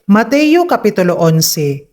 Mateo Kapitulo 11.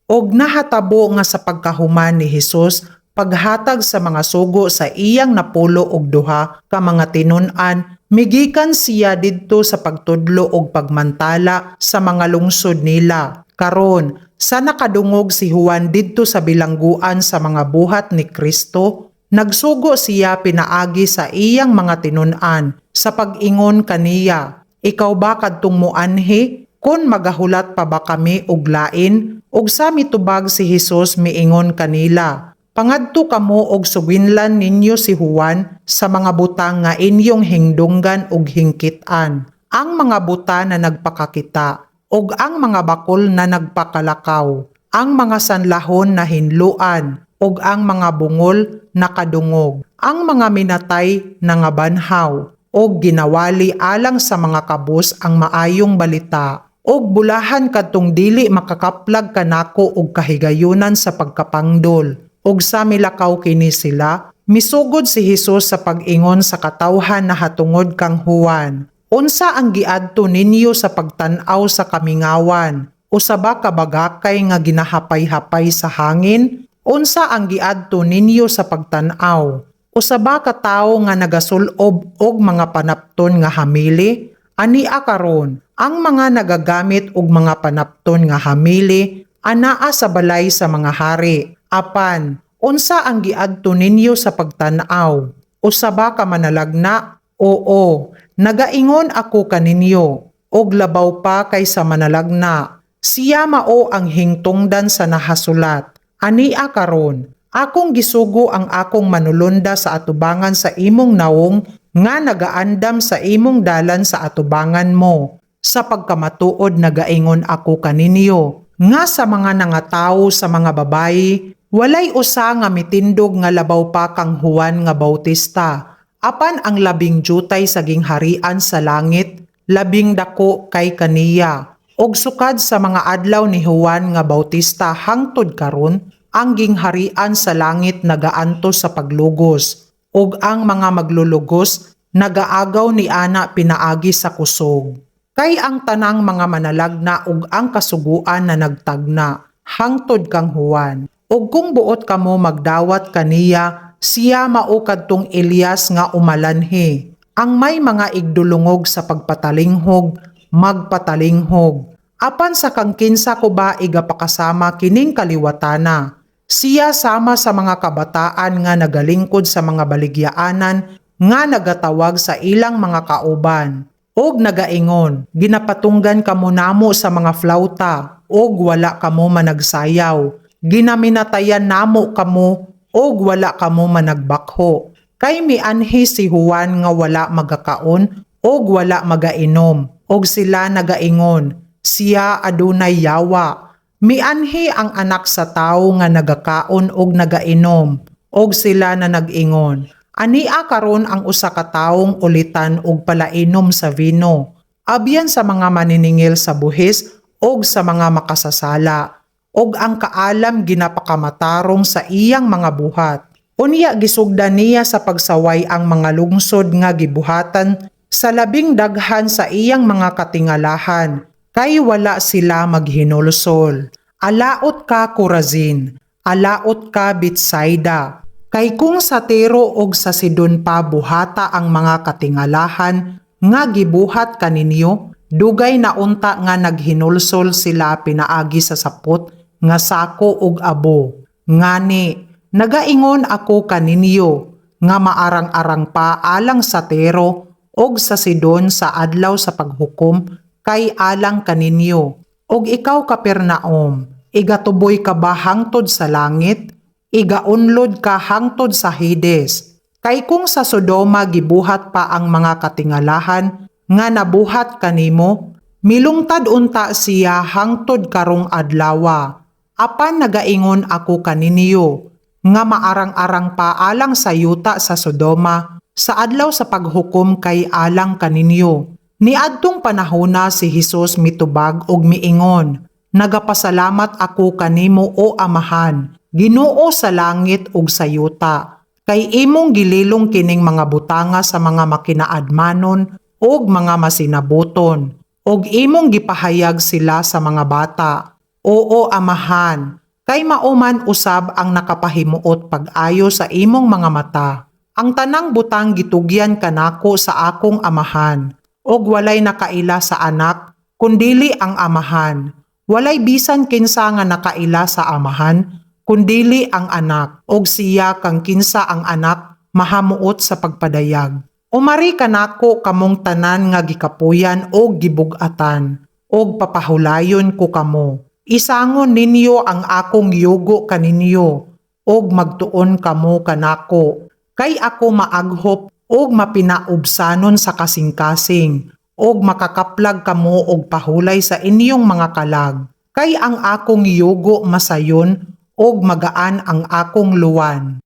Og nahatabo nga sa pagkahuman ni Hesus paghatag sa mga sugo sa iyang napulo og duha ka mga tinun-an, migikan siya didto sa pagtudlo og pagmantala sa mga lungsod nila. Karon, sa nakadungog si Juan didto sa bilangguan sa mga buhat ni Kristo, nagsugo siya pinaagi sa iyang mga tinun-an sa pag-ingon kaniya, "Ikaw ba kadtong muanhi? Kun magahulat pa ba kami og lain?" Ug sa mitubag si Hesus miingon kanila, "Pangadto kamo og sugwinlan ninyo si Juan sa mga butang nga inyong hingdunggan ug hingkit-an, ang mga buta na nagpakakita, ug ang mga bakol na nagpakalakaw, ang mga sanlahon na hinluan, ug ang mga bungol na kadungog, ang mga minatay na nga banhaw, ug ginawali alang sa mga kabus ang maayong balita. Og bulahan kadtong dili makakaplag kanako og kahigayunan sa pagkapangdol." Og sa milakaw kini sila, misugod si Hesus sa pag-ingon sa katawhan na hatungod kang Juan, "Unsa ang giadto ninyo sa pagtan-aw sa kamingawan? Usa ba ka bagakay nga ginahapay-hapay sa hangin? Unsa ang giadto ninyo sa pagtan-aw? Usa ba ka tawo nga nagasulob og mga panapton nga hamili? Ania karon, ang mga nagagamit og mga panapton nga hamili anaa sa balay sa mga hari. Apan, unsa ang giadto ninyo sa pagtan-aw? Usa ba ka manalagna? Oo, nagaingon ako kaninyo, og labaw pa kaysa manalagna. Siya mao ang hingtungdan sa nahasulat. Ania karon, akong gisugo ang akong manulunda sa atubangan sa imong nawong nga nagaandam sa imong dalan sa atubangan mo. Sa pagkamatuod nagaingon ako kaninyo, nga sa mga nangatawo sa mga babayi, walay usa nga mitindog nga labaw pa kang Juan nga Bautista. Apan ang labing jutay saging harian sa langit, labing dako kay kaniya. Og sukad sa mga adlaw ni Juan nga Bautista hangtod karon, ang gingharian sa langit nagaantos sa paglugos, ug ang mga maglulugos nagaagaw ni ana pinaagi sa kusog. Kay ang tanang mga manalagna ug ang kasuguan na nagtagna hangtod kang Juan. Ug kung buot kamo magdawat kaniya, siya mao kadtong Elias nga umalanhi. Ang may mga igdulungog sa pagpatalinghog, magpatalinghog. Apan sa kang kinsa ko ba igapakasama kining kaliwatana? Siya sama sa mga kabataan nga nagalingkod sa mga baligyaanan nga nagatawag sa ilang mga kauban. Og nagaingon, "Ginapatunggan kamo namo sa mga flauta, og wala kamo managsayaw. Ginaminatayan namo kamo, og wala kamo managbakho." Kay mianhi si Juan nga wala magakaon, og wala magainom. Og sila nagaingon, "Siya adunay yawa." Mianhi ang anak sa tawo nga nagakaon og nagainom. Og sila na nag-ingon, "Ania karon ang usa ka tawong ulitan og palainom sa vino." Abyan sa mga maniningil sa buhis og sa mga makasasala, og ang kaalam ginapakamatarong sa iyang mga buhat. Unya gisugdan niya sa pagsaway ang mga lungsod nga gibuhatan sa labing daghan sa iyang mga katingalahan, kay wala sila maghinulsol. Alaot ka Corazin, alaot ka Betsaida. Kay kung sa Tiro og sa Sidon pa buhata ang mga katingalahan nga gibuhat kaninyo, dugay na unta nga naghinulsol sila pinaagi sa sapot nga sako ug abo. Ngani, nagaingon ako kaninyo nga maarang-arang pa alang sa Tiro og sa Sidon sa adlaw sa paghukom kay alang kaninyo. Og ikaw Kapernaum, igatuboy ka ba hangtod sa langit? Igaunlod ka hangtod sa Hades. Kay kung sa Sodoma gibuhat pa ang mga katingalahan nga nabuhat kanimo, milungtad unta siya hangtod karong adlawa. Apan nagaingon ako kaninyo nga maarang-arang pa alang sa yuta sa Sodoma sa adlaw sa paghukom kay alang kaninyo. Niadtong panahona si Hesus mitubag og miingon, "Nagapasalamat ako kanimo o Amahan, Ginoo sa langit ug sa yuta, kay imong gililong kining mga butanga sa mga makinaadmanon ug mga masinabuton, og imong gipahayag sila sa mga bata. Oo, amahan, kay mauman usab ang nakapahimuot pag-ayo sa imong mga mata. Ang tanang butang gitugyan kanako sa akong amahan, og walay nakaila sa anak, kundili ang amahan. Walay bisan kinsa nga nakaila sa amahan, kundili ang anak, og siya kang kinsa ang anak mahamuot sa pagpadayag. Umari kanako kamong tanan nga gikapuyan o gibug-atan, og papahulayon ko kamo. Isangon ninyo ang akong yugo kaninyo, og magtuon kamo kanako. Kay ako maaghop og mapinaubsanon sa kasing-kasing, og makakaplag kamo og pahulay sa inyong mga kalag. Kay ang akong yugo masayon, og magaan ang akong luwan.